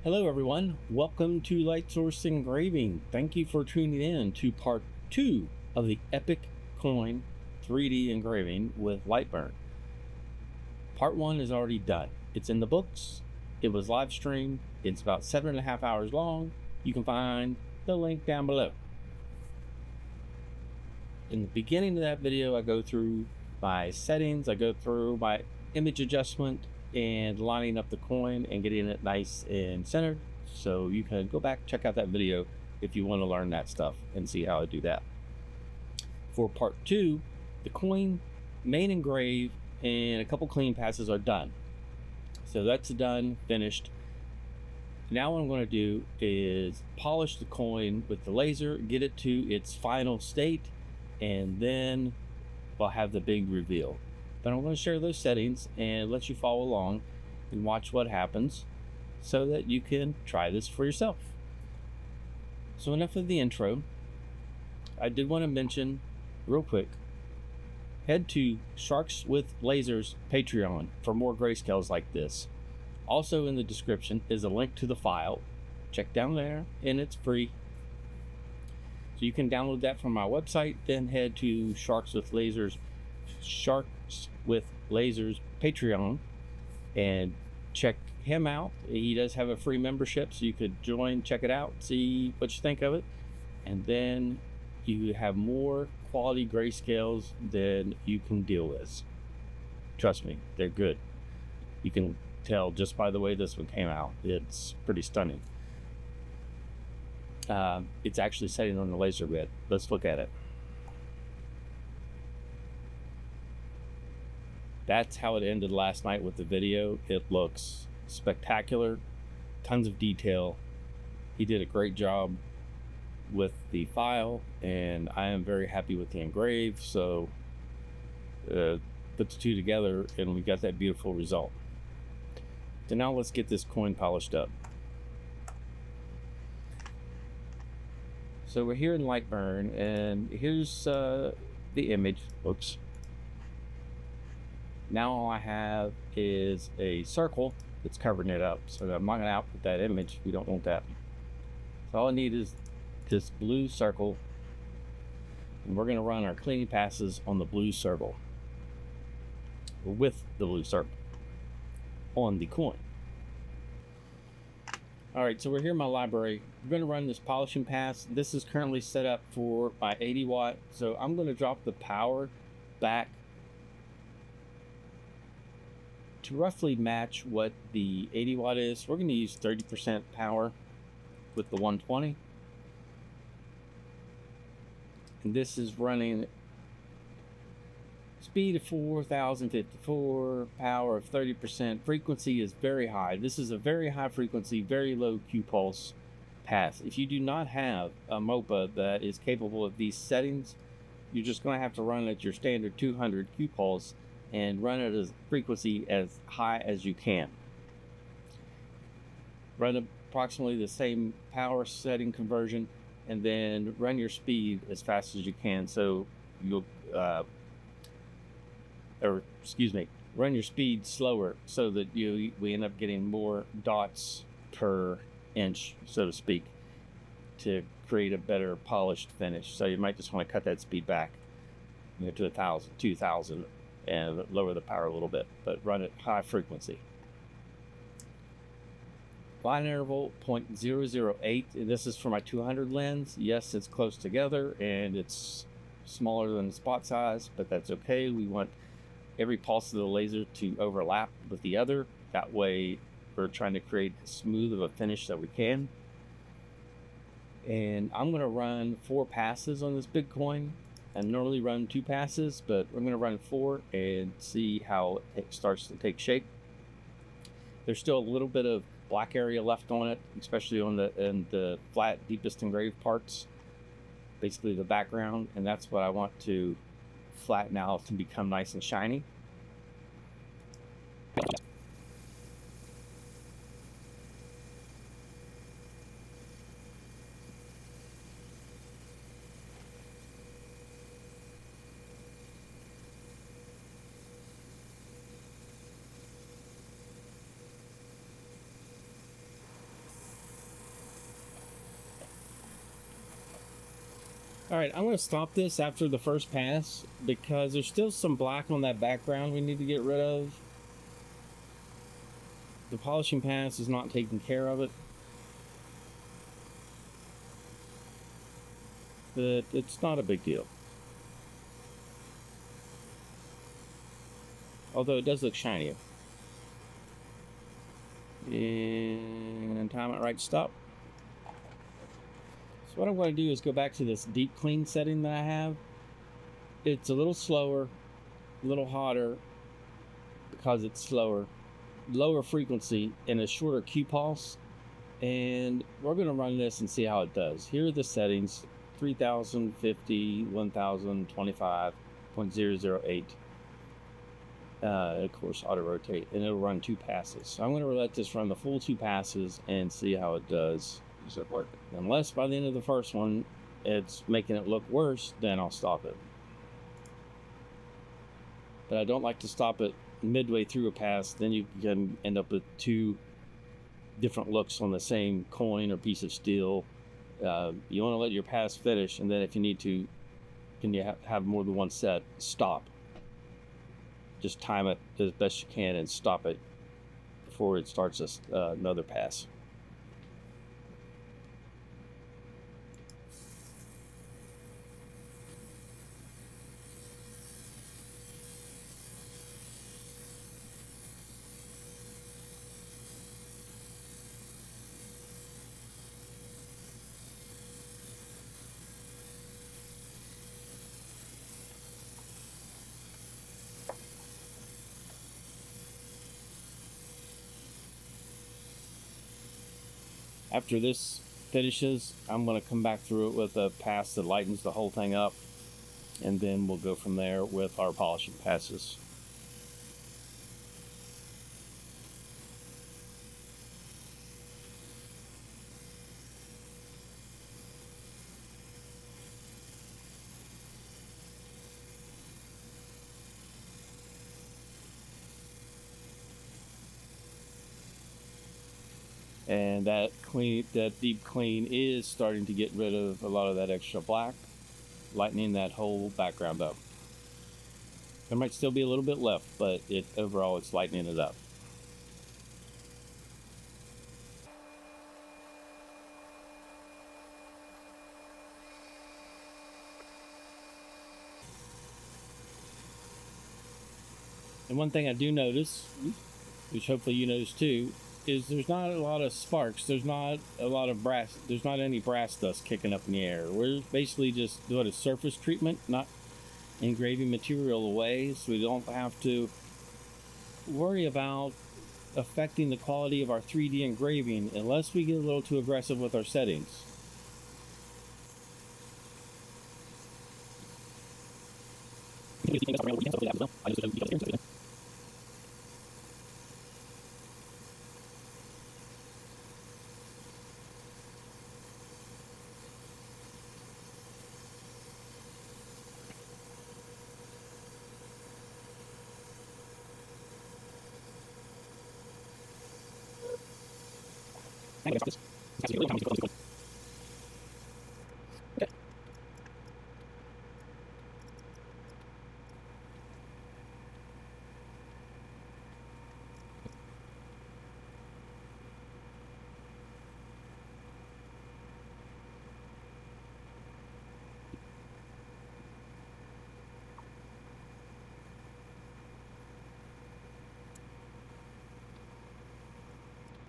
Hello everyone, welcome to Light Source Engraving. Thank you for tuning in to part 2 of the Epic Coin 3D engraving with Lightburn. Part 1 is already done. It's in the books, it was live streamed, it's about 7.5 hours long. You can find the link down below. In the beginning of that video, I go through my settings, I go through my image adjustment, and lining up the coin and getting it nice and centered. So you can go back, check out that video if you want to learn that stuff and see how I do that. For part 2, the coin, main engrave, and a couple clean passes are done. So that's done, finished. Now what I'm going to do is polish the coin with the laser, get it to its final state, and then we'll have the big reveal. But I'm going to share those settings and let you follow along and watch what happens so that you can try this for yourself. So enough of the intro. I did want to mention real quick, head to Sharks with Lasers Patreon for more grayscales like this. Also in the description is a link to the file. Check down there and it's free. So you can download that from my website, then head to Sharks with Lasers Patreon and check him out. He does have a free membership, so you could join, check it out, see what you think of it, and then you have more quality grayscales than you can deal with. Trust me, they're good. You can tell just by the way this one came out. It's pretty stunning. It's actually setting on the laser bed. Let's look at it. That's how it ended last night with the video. It looks spectacular, tons of detail. He did a great job with the file, and I am very happy with the engrave. So put the two together and we got that beautiful result. So now let's get this coin polished up. So we're here in Lightburn, and here's the image. Oops. Now all I have is a circle that's covering it up. So I'm not going to output that image. We don't want that. So all I need is this blue circle. And we're going to run our cleaning passes on the blue circle. Or with the blue circle on the coin. Alright, so we're here in my library. We're going to run this polishing pass. This is currently set up for my 80 watt. So I'm going to drop the power back to roughly match what the 80 watt is. We're going to use 30% power with the 120. And this is running speed of 4054, power of 30%. Frequency is very high. This is a very high frequency, very low Q pulse pass. If you do not have a MOPA that is capable of these settings, you're just going to have to run at your standard 200 Q pulse and run it as frequency as high as you can. Run approximately the same power setting conversion, and then run your speed as fast as you can. So you'll, run your speed slower so that we end up getting more dots per inch, so to speak, to create a better polished finish. So you might just want to cut that speed back, to 1,000, 2,000. And lower the power a little bit, but run at high frequency. Line interval 0.008, and this is for my 200 lens. Yes, it's close together and it's smaller than the spot size, but that's okay. We want every pulse of the laser to overlap with the other. That way we're trying to create as smooth of a finish that we can. And I'm going to run 4 passes on this big coin. I normally run 2 passes, but we're going to run 4 and see how it starts to take shape. There's still a little bit of black area left on it, especially on the flat, deepest engraved parts, basically the background, and that's what I want to flatten out to become nice and shiny. All right, I'm going to stop this after the first pass because there's still some black on that background we need to get rid of. The polishing pass is not taking care of it. But it's not a big deal. Although it does look shinier. And time it right to stop. So what I'm going to do is go back to this deep clean setting that I have. It's a little slower, a little hotter because it's slower, lower frequency, and a shorter Q pulse. And we're going to run this and see how it does. Here are the settings: 3000, 50, 1000, 25.008. Of course, auto rotate, and it'll run 2 passes. So I'm going to let this run the full 2 passes and see how it does. Does that work? Unless by the end of the first one it's making it look worse, then I'll stop it. But I don't like to stop it midway through a pass. Then you can end up with 2 different looks on the same coin or piece of steel. You want to let your pass finish, and then if you need to, can you have more than one set, stop. Just time it as best you can and stop it before it starts another pass. After this finishes, I'm going to come back through it with a pass that lightens the whole thing up, and then we'll go from there with our polishing passes. And that deep clean is starting to get rid of a lot of that extra black, lightening that whole background up. There might still be a little bit left, but overall it's lightening it up. And one thing I do notice, which hopefully you notice too, is there's not a lot of sparks. There's not a lot of brass. There's not any brass dust kicking up in the air. We're basically just doing a surface treatment, not engraving material away, so we don't have to worry about affecting the quality of our 3D engraving unless we get a little too aggressive with our settings.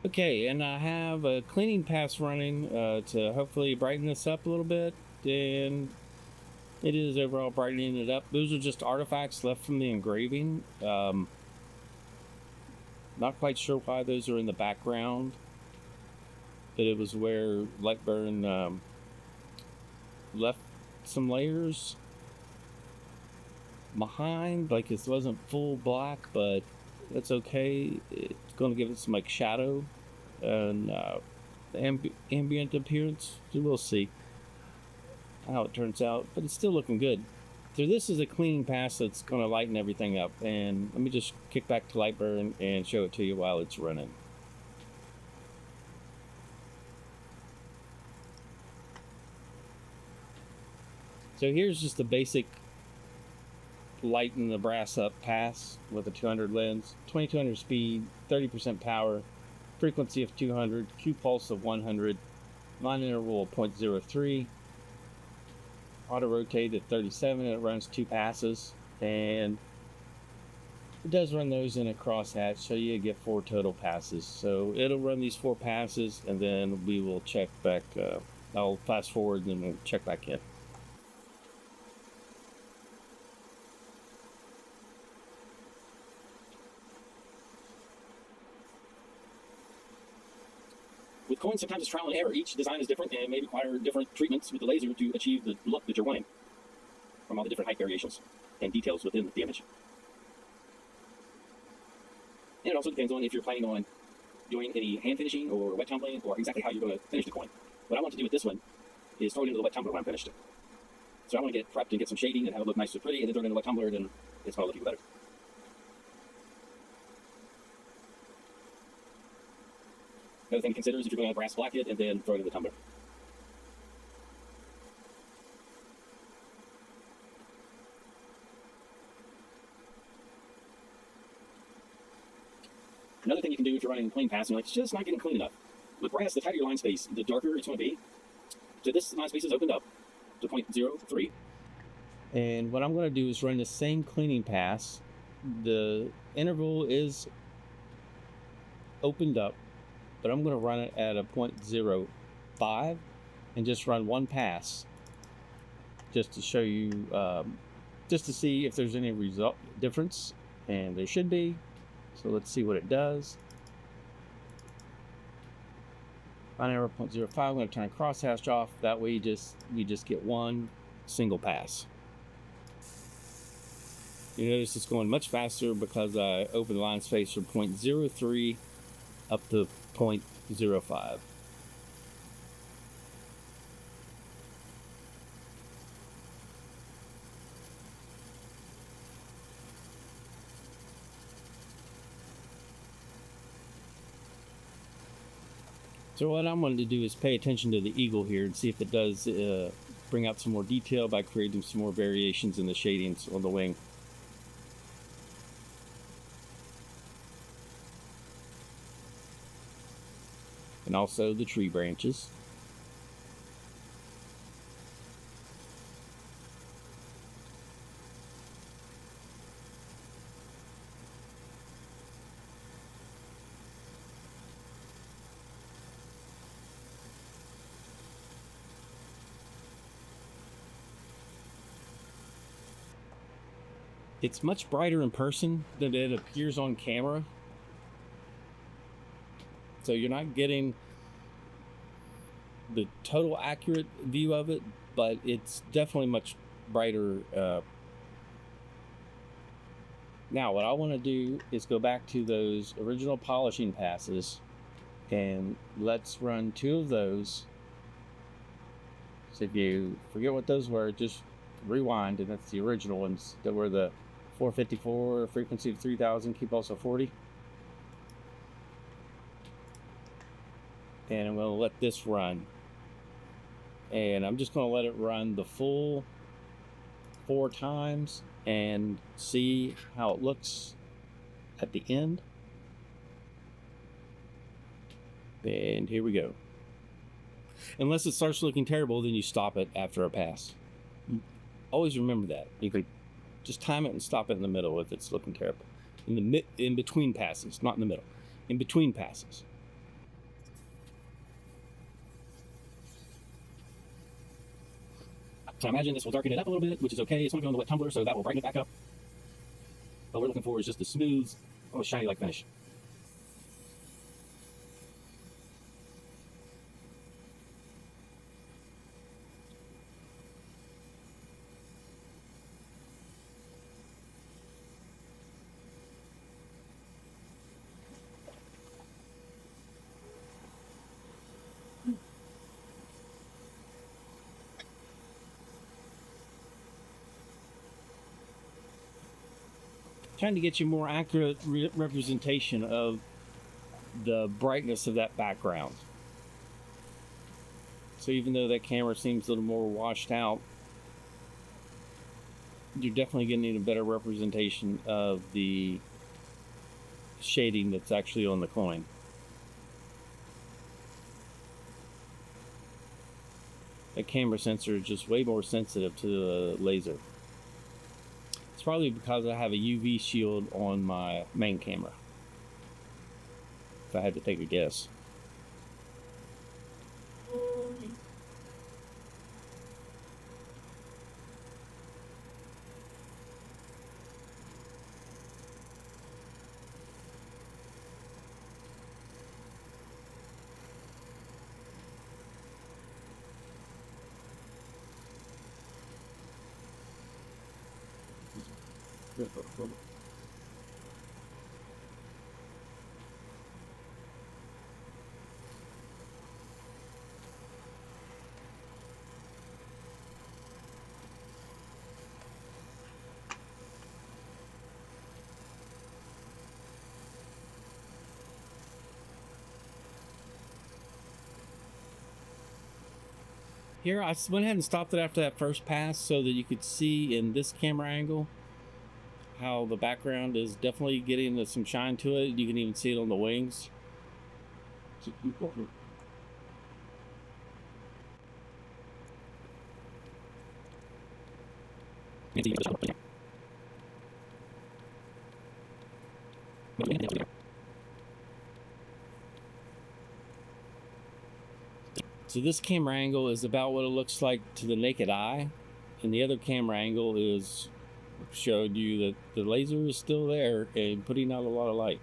Okay, and I have a cleaning pass running to hopefully brighten this up a little bit, and it is overall brightening it up. Those are just artifacts left from the engraving. Not quite sure why those are in the background, but it was where Lightburn left some layers behind. Like, it wasn't full black, but that's okay. It's going to give it some like shadow and ambient appearance. So we'll see how it turns out, but it's still looking good. So this is a cleaning pass that's going to lighten everything up, and let me just kick back to Lightburn and show it to you while it's running. So here's just the basic lighten the brass up pass with a 200 lens, 2200 speed, 30% power, frequency of 200, Q pulse of 100, line interval of 0.03, auto rotate at 37, and it runs 2 passes, and it does run those in a crosshatch, so you get 4 total passes. So it'll run these 4 passes, and then we will check back. I'll fast forward, and then we'll check back in. With coins, sometimes it's trial and error. Each design is different and may require different treatments with the laser to achieve the look that you're wanting from all the different height variations and details within the image. And it also depends on if you're planning on doing any hand finishing or wet tumbling or exactly how you're going to finish the coin. What I want to do with this one is throw it into the wet tumbler when I'm finished. So I want to get prepped and get some shading and have it look nice and pretty, and then throw it in the wet tumbler, and then it's going to look even better. Another thing to consider is if you're going to brass black it and then throw it in the tumbler. Another thing you can do if you're running clean pass and you're like, it's just not getting clean enough. With brass, the tighter your line space, the darker it's going to be. So this line space is opened up to 0.03. And what I'm going to do is run the same cleaning pass. The interval is opened up, but I'm going to run it at a 0.05 and just run 1 pass just to show you, just to see if there's any result difference, and there should be. So let's see what it does. Line error 0.05. I'm going to turn crosshatch off. That way you just get 1 single pass. You notice it's going much faster because I opened the line space from 0.03 up to 0.05. So what I'm going to do is pay attention to the eagle here and see if it does bring out some more detail by creating some more variations in the shadings on the wing. And also the tree branches. It's much brighter in person than it appears on camera. So you're not getting the total accurate view of it, but it's definitely much brighter. Now what I want to do is go back to those original polishing passes, and let's run 2 of those. So if you forget what those were, just rewind, and that's the original ones that were the 454, frequency of 3000, keep also 40. And I'm going to let this run. And I'm just going to let it run the full 4 times and see how it looks at the end. And here we go. Unless it starts looking terrible, then you stop it after a pass. Always remember that. You could just time it and stop it in the middle if it's looking terrible. In between passes, not in the middle. In between passes. So I imagine this will darken it up a little bit, which is okay. It's going to go on the wet tumbler, so that will brighten it back up. What we're looking for is just a smooth, almost shiny-like finish. Trying to get you more accurate representation of the brightness of that background. So even though that camera seems a little more washed out, you're definitely getting a better representation of the shading that's actually on the coin. The camera sensor is just way more sensitive to the laser. It's probably because I have a UV shield on my main camera, if I had to take a guess. Here, I went ahead and stopped it after that first pass so that you could see in this camera angle how the background is definitely getting some shine to it. You can even see it on the wings. So this camera angle is about what it looks like to the naked eye, and the other camera angle is showed you that the laser is still there and putting out a lot of light.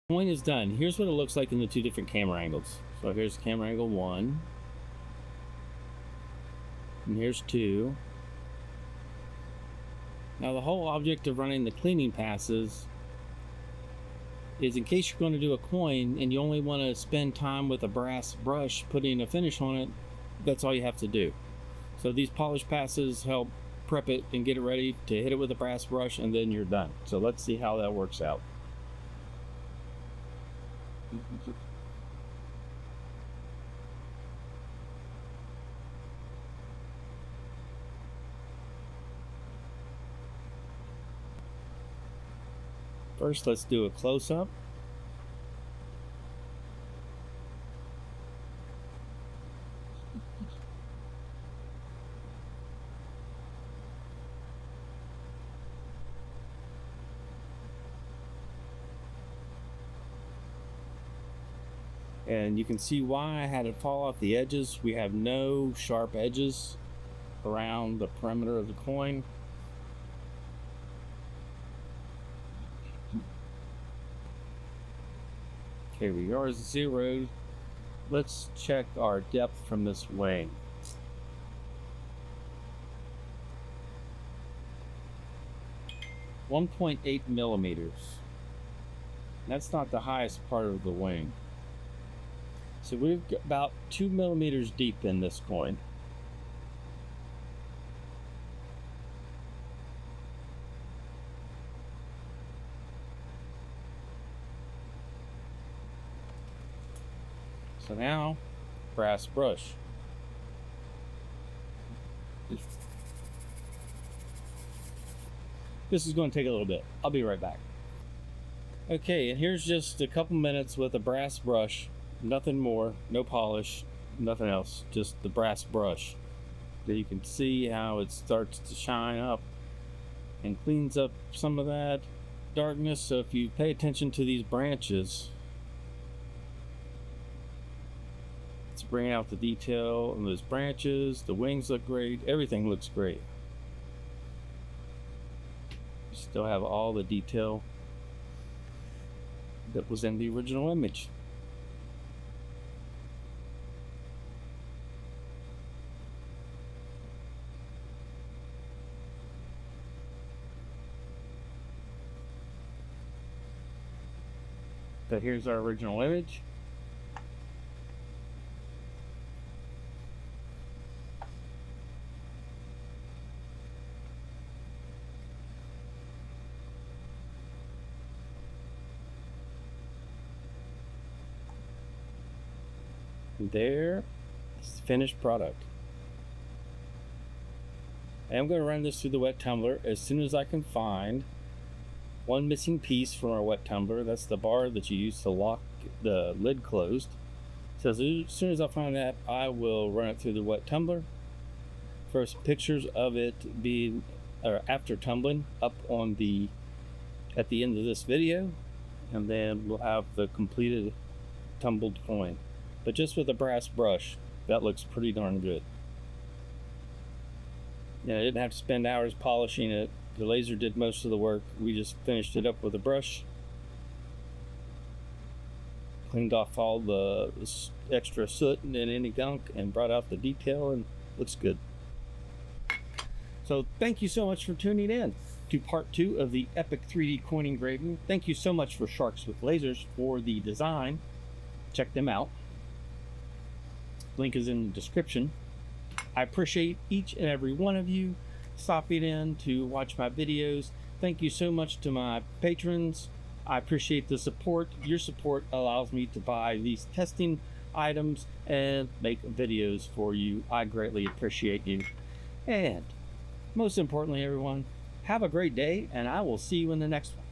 Coin is done. Here's what it looks like in the two different camera angles. So here's camera angle 1, and here's 2. Now the whole object of running the cleaning passes is in case you're going to do a coin and you only want to spend time with a brass brush putting a finish on it, that's all you have to do. So these polish passes help prep it and get it ready to hit it with a brass brush, and then you're done. So let's see how that works out. First, let's do a close-up. And you can see why I had it fall off the edges. We have no sharp edges around the perimeter of the coin. Okay, we are zeroed. Let's check our depth from this wing. .8 millimeters. That's not the highest part of the wing. So we're about 2 millimeters deep in this coin. So now, brass brush. This is going to take a little bit. I'll be right back. Okay, and here's just a couple minutes with a brass brush. Nothing more, no polish, nothing else. Just the brass brush. There you can see how it starts to shine up and cleans up some of that darkness. So if you pay attention to these branches, it's bringing out the detail on those branches. The wings look great. Everything looks great. Still have all the detail that was in the original image. So here's our original image. There is the finished product. I'm going to run this through the wet tumbler as soon as I can find one missing piece from our wet tumbler. That's the bar that you use to lock the lid closed. So as soon as I find that, I will run it through the wet tumbler. First pictures of it being, or after tumbling, up on the at the end of this video, and then we'll have the completed tumbled coin. But just with a brass brush, that looks pretty darn good. Yeah, I didn't have to spend hours polishing it. The laser did most of the work. We just finished it up with a brush. Cleaned off all the extra soot and any gunk and brought out the detail, and looks good. So thank you so much for tuning in to part 2 of the epic 3D coin engraving. Thank you so much for Sharks with Lasers for the design. Check them out. Link is in the description. I appreciate each and every one of you stopping in to watch my videos. Thank you so much to my patrons. I appreciate the support. Your support allows me to buy these testing items and make videos for you. I greatly appreciate you. And most importantly, everyone, have a great day, and I will see you in the next one.